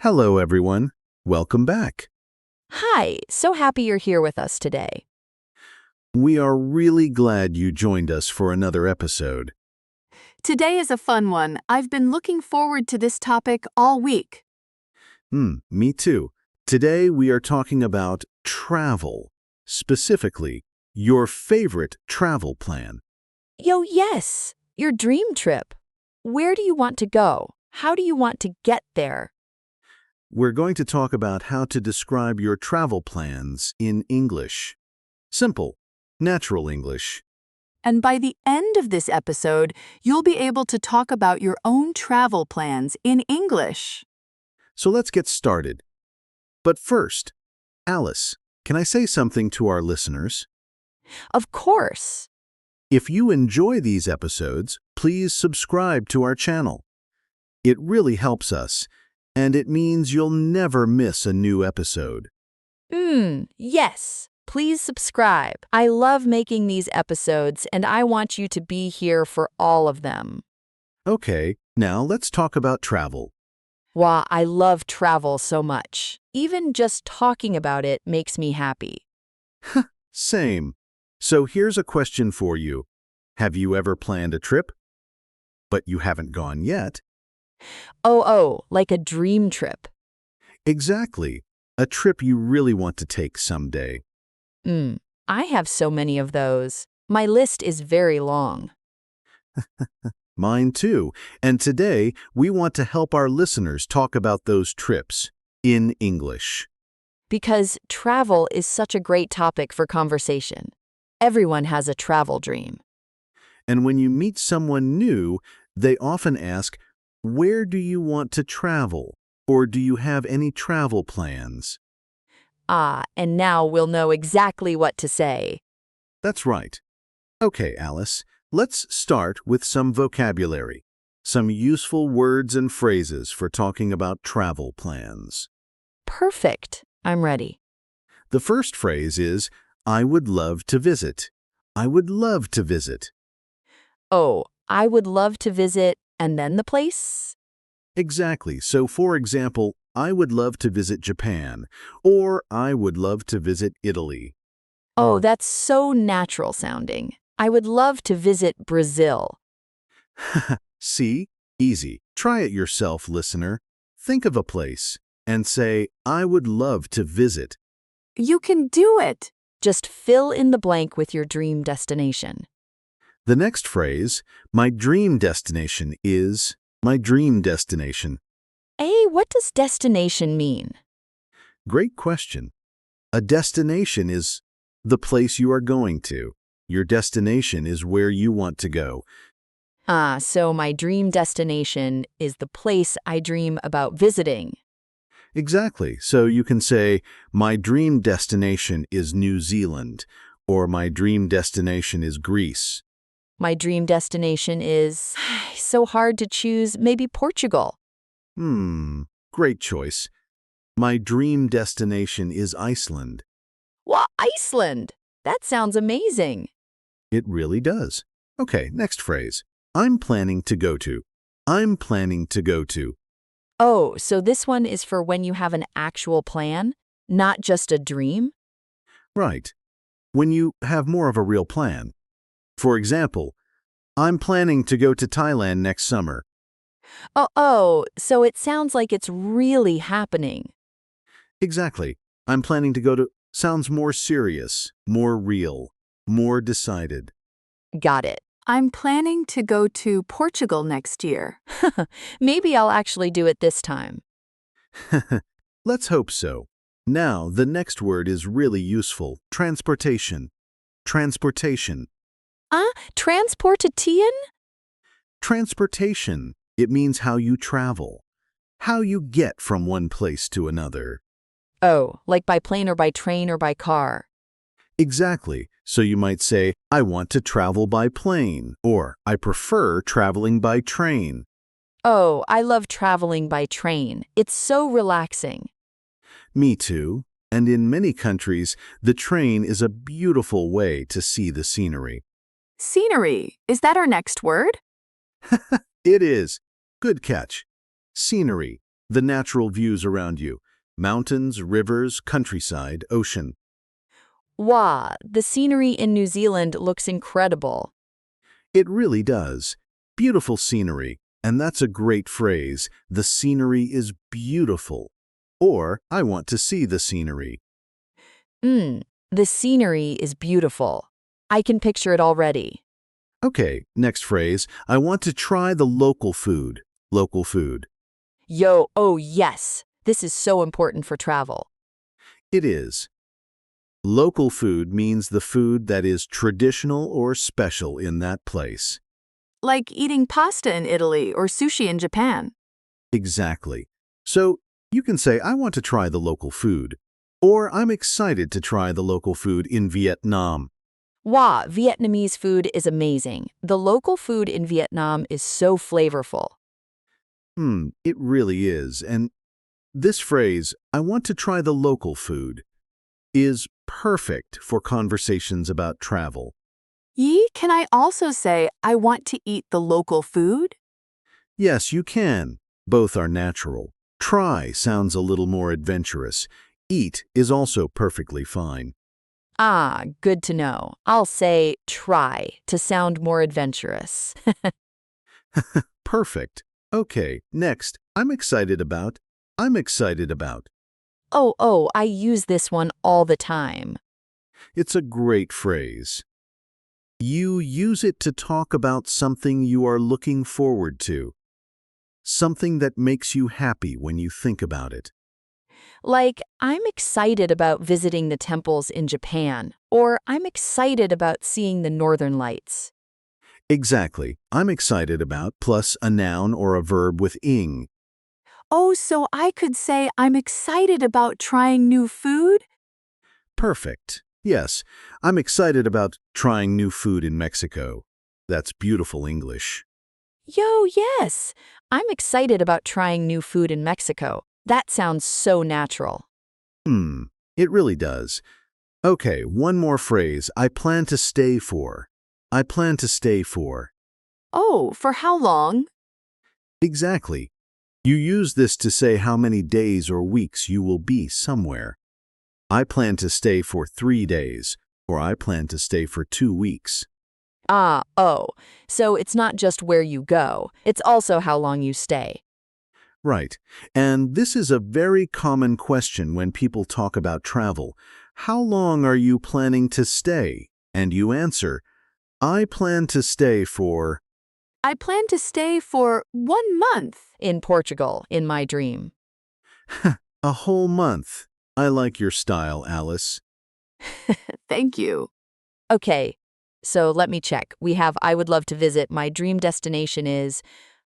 Hello, everyone. Welcome back. Hi, so happy you're here with us today. We are really glad you joined us for another episode. Today is a fun one. I've been looking forward to this topic all week. Me too. Today we are talking about travel, specifically your favorite travel plan. Yes, your dream trip. Where do you want to go? How do you want to get there? We're going to talk about how to describe your travel plans in English. Simple, natural English. And by the end of this episode, you'll be able to talk about your own travel plans in English. So let's get started. But first, Alice, can I say something to our listeners? Of course. If you enjoy these episodes, please subscribe to our channel. It really helps us, and it means you'll never miss a new episode. Yes. Please subscribe. I love making these episodes, and I want you to be here for all of them. Okay, now let's talk about travel. Wow, I love travel so much. Even just talking about it makes me happy. Same. So here's a question for you. Have you ever planned a trip, but you haven't gone yet? Like a dream trip. Exactly. A trip you really want to take someday. I have so many of those. My list is very long. Mine too. And today, we want to help our listeners talk about those trips in English. Because travel is such a great topic for conversation. Everyone has a travel dream. And when you meet someone new, they often ask, "Where do you want to travel?" Or "Do you have any travel plans?" And now we'll know exactly what to say. That's right. Okay, Alice, let's start with some vocabulary, some useful words and phrases for talking about travel plans. Perfect. I'm ready. The first phrase is, "I would love to visit." I would love to visit. I would love to visit, and then the place? Exactly. So, for example, I would love to visit Japan, or I would love to visit Italy. That's so natural sounding. I would love to visit Brazil. See? Easy. Try it yourself, listener. Think of a place and say, "I would love to visit." You can do it. Just fill in the blank with your dream destination. The next phrase, "My dream destination is," my dream destination. What does destination mean? Great question. A destination is the place you are going to. Your destination is where you want to go. So my dream destination is the place I dream about visiting. Exactly. So you can say, "My dream destination is New Zealand," or "My dream destination is Greece." My dream destination is so hard to choose, maybe Portugal. Great choice. My dream destination is Iceland. Well, Iceland! That sounds amazing. It really does. Okay, next phrase. I'm planning to go to. I'm planning to go to. So this one is for when you have an actual plan, not just a dream? Right. When you have more of a real plan. For example, I'm planning to go to Thailand next summer. So it sounds like it's really happening. Exactly. I'm planning to go to sounds more serious, more real, more decided. Got it. I'm planning to go to Portugal next year. Maybe I'll actually do it this time. Let's hope so. Now, the next word is really useful. Transportation. Transportation. Transportation? Transportation. It means how you travel, how you get from one place to another. Like by plane or by train or by car. Exactly. So you might say, "I want to travel by plane," or "I prefer traveling by train." I love traveling by train. It's so relaxing. Me too. And in many countries, the train is a beautiful way to see the scenery. Scenery. Is that our next word? It is. Good catch. Scenery. The natural views around you. Mountains, rivers, countryside, ocean. Wow, the scenery in New Zealand looks incredible. It really does. Beautiful scenery. And that's a great phrase. The scenery is beautiful. Or, I want to see the scenery. The scenery is beautiful. I can picture it already. Okay, next phrase. I want to try the local food. Local food. Yo, oh yes, this is so important for travel. It is. Local food means the food that is traditional or special in that place. Like eating pasta in Italy or sushi in Japan. Exactly. So, you can say, I want to try the local food. Or, I'm excited to try the local food in Vietnam. Wow, Vietnamese food is amazing. The local food in Vietnam is so flavorful. It really is. And this phrase, I want to try the local food, is perfect for conversations about travel. Can I also say, I want to eat the local food? Yes, you can. Both are natural. Try sounds a little more adventurous. Eat is also perfectly fine. Ah, good to know. I'll say try to sound more adventurous. Perfect. Okay, next. I'm excited about. I use this one all the time. It's a great phrase. You use it to talk about something you are looking forward to. Something that makes you happy when you think about it. Like, I'm excited about visiting the temples in Japan, or I'm excited about seeing the Northern Lights. Exactly. I'm excited about plus a noun or a verb with ing. Oh, so I could say I'm excited about trying new food? Perfect. Yes, I'm excited about trying new food in Mexico. That's beautiful English. Yo, yes! I'm excited about trying new food in Mexico. That sounds so natural. It really does. Okay, one more phrase. I plan to stay for. I plan to stay for. Oh, for how long? Exactly. You use this to say how many days or weeks you will be somewhere. I plan to stay for 3 days, or I plan to stay for 2 weeks. So it's not just where you go, it's also how long you stay. Right. And this is a very common question when people talk about travel. How long are you planning to stay? And you answer, I plan to stay for. I plan to stay for 1 month. In Portugal, in my dream. A whole month. I like your style, Alice. Thank you. Okay, so let me check. We have I would love to visit. My dream destination is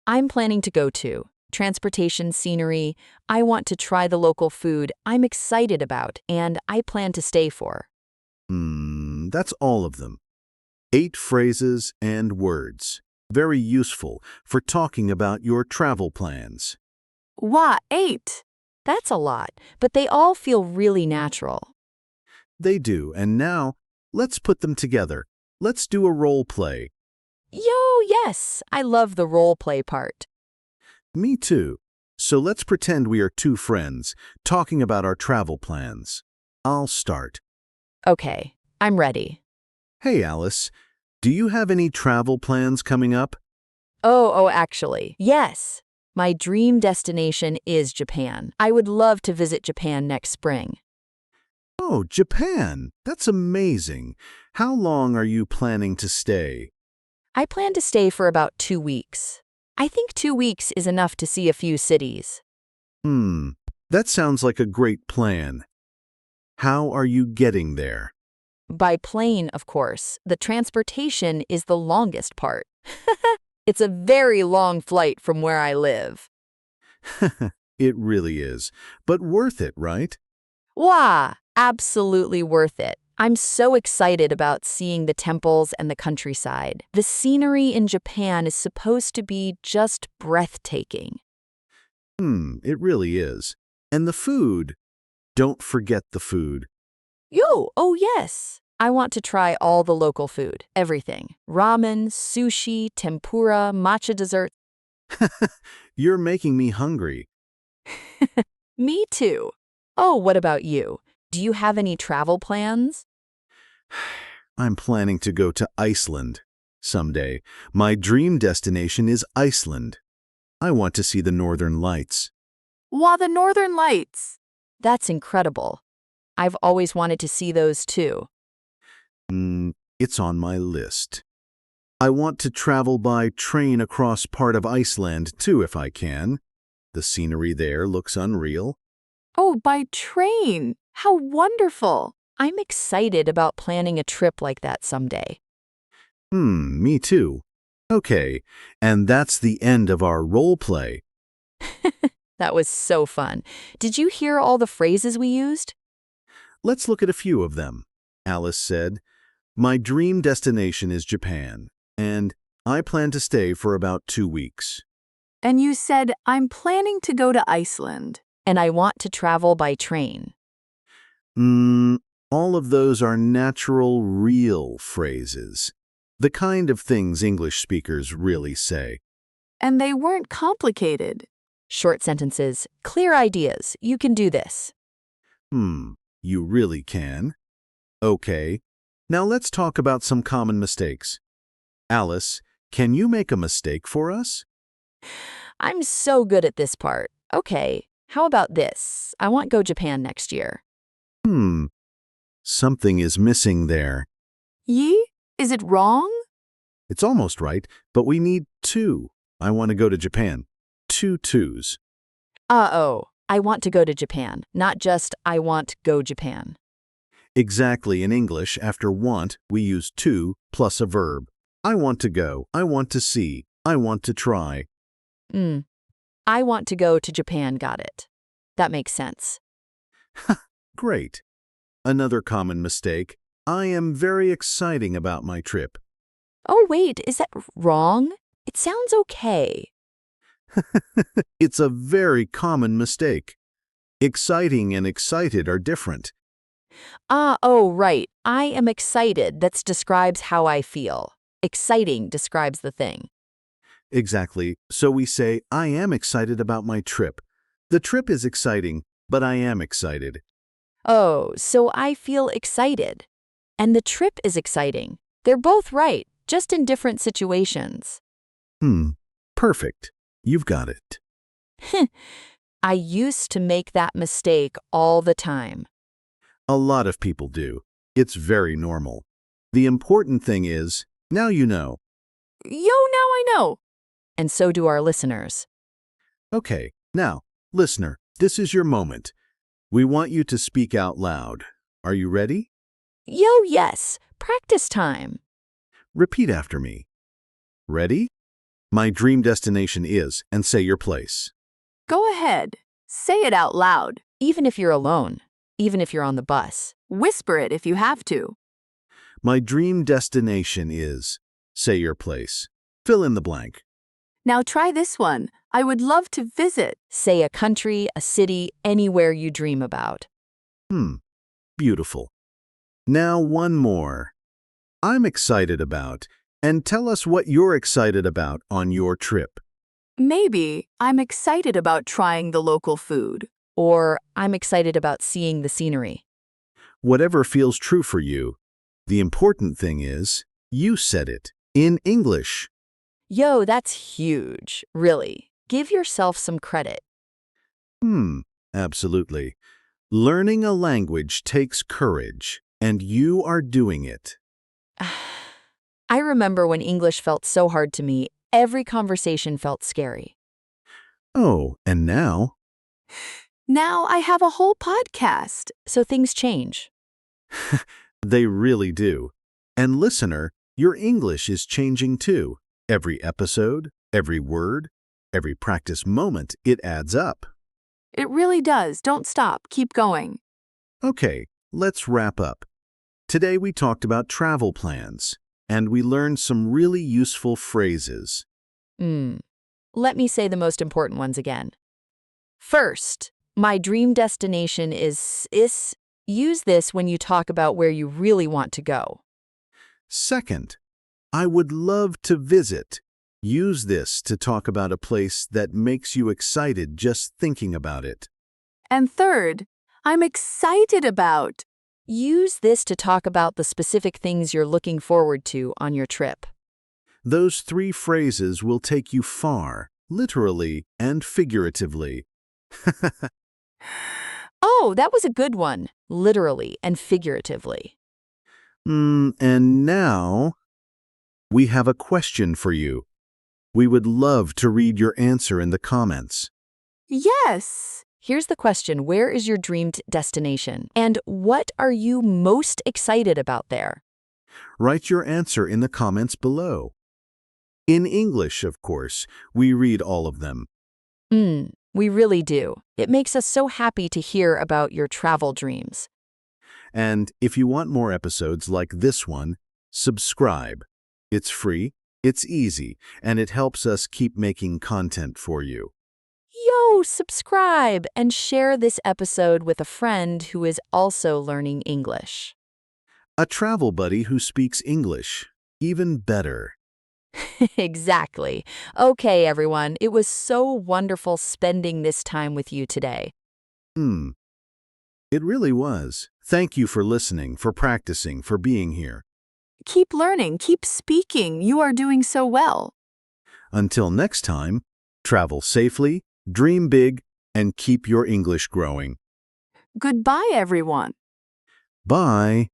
I'm planning to go to. Transportation, scenery, I want to try the local food I'm excited about, and I plan to stay for. That's all of them. 8 phrases and words. Very useful for talking about your travel plans. Wow, 8. That's a lot, but they all feel really natural. They do, and now, let's put them together. Let's do a role play. Yo, yes, I love the role play part. Me too. So let's pretend we are 2 friends, talking about our travel plans. I'll start. Okay, I'm ready. Hey, Alice, do you have any travel plans coming up? Actually, yes. My dream destination is Japan. I would love to visit Japan next spring. Oh, Japan! That's amazing. How long are you planning to stay? I plan to stay for about 2 weeks. I think 2 weeks is enough to see a few cities. That sounds like a great plan. How are you getting there? By plane, of course. The transportation is the longest part. It's a very long flight from where I live. It really is. But worth it, right? Wow, absolutely worth it. I'm so excited about seeing the temples and the countryside. The scenery in Japan is supposed to be just breathtaking. It really is. And the food. Don't forget the food. Oh yes. I want to try all the local food, everything. Ramen, sushi, tempura, matcha desserts. You're making me hungry. Me too. Oh, what about you? Do you have any travel plans? I'm planning to go to Iceland someday. My dream destination is Iceland. I want to see the Northern Lights. Wow, the Northern Lights. That's incredible. I've always wanted to see those too. It's on my list. I want to travel by train across part of Iceland too if I can. The scenery there looks unreal. Oh, by train. How wonderful. I'm excited about planning a trip like that someday. Me too. Okay, and that's the end of our role play. That was so fun. Did you hear all the phrases we used? Let's look at a few of them. Alice said, "My dream destination is Japan, and I plan to stay for about 2 weeks." And you said, I'm planning to go to Iceland. And I want to travel by train. All of those are natural, real phrases. The kind of things English speakers really say. And they weren't complicated. Short sentences, clear ideas. You can do this. You really can. Okay, now let's talk about some common mistakes. Alice, can you make a mistake for us? I'm so good at this part. Okay, how about this? I want Go Japan next year. Something is missing there. Yi? Is it wrong? It's almost right, but we need 2. I want to go to Japan. 2 twos. Uh-oh, I want to go to Japan, not just I want Go Japan. Exactly, in English, after want, we use to plus a verb. I want to go, I want to see, I want to try. I want to go to Japan, got it. That makes sense. Great. Another common mistake. I am very exciting about my trip. Oh, wait, is that wrong? It sounds okay. It's a very common mistake. Exciting and excited are different. Oh, right. I am excited. That describes how I feel. Exciting describes the thing. Exactly. So we say, I am excited about my trip. The trip is exciting, but I am excited. Oh, so I feel excited. And the trip is exciting. They're both right, just in different situations. Perfect. You've got it. I used to make that mistake all the time. A lot of people do. It's very normal. The important thing is, now you know. Yo, now I know. And so do our listeners. Okay, now, listener, this is your moment. We want you to speak out loud. Are you ready? Yo, yes. Practice time. Repeat after me. Ready? My dream destination is, and say your place. Go ahead. Say it out loud. Even if you're alone. Even if you're on the bus. Whisper it if you have to. My dream destination is, say your place. Fill in the blank. Now try this one. I would love to visit. Say a country, a city, anywhere you dream about. Beautiful. Now one more. I'm excited about, and tell us what you're excited about on your trip. Maybe I'm excited about trying the local food. Or I'm excited about seeing the scenery. Whatever feels true for you. The important thing is, you said it in English. Yo, that's huge. Really. Give yourself some credit. Absolutely. Learning a language takes courage, and you are doing it. I remember when English felt so hard to me, every conversation felt scary. Oh, and now? Now I have a whole podcast. So things change. They really do. And listener, your English is changing too. Every episode, every word, every practice moment, it adds up. It really does. Don't stop. Keep going. Okay, let's wrap up. Today we talked about travel plans, and we learned some really useful phrases. Let me say the most important ones again. First, my dream destination is. Use this when you talk about where you really want to go. Second, I would love to visit. Use this to talk about a place that makes you excited just thinking about it. And third, I'm excited about. Use this to talk about the specific things you're looking forward to on your trip. Those 3 phrases will take you far, literally and figuratively. Oh, that was a good one. Literally and figuratively. And now, we have a question for you. We would love to read your answer in the comments. Yes. Here's the question. Where is your dreamed destination? And what are you most excited about there? Write your answer in the comments below. In English, of course, we read all of them. We really do. It makes us so happy to hear about your travel dreams. And if you want more episodes like this one, subscribe. It's free, it's easy, and it helps us keep making content for you. Yo, subscribe and share this episode with a friend who is also learning English. A travel buddy who speaks English, even better. Exactly. Okay, everyone, it was so wonderful spending this time with you today. It really was. Thank you for listening, for practicing, for being here. Keep learning, keep speaking. You are doing so well. Until next time, travel safely, dream big, and keep your English growing. Goodbye, everyone. Bye.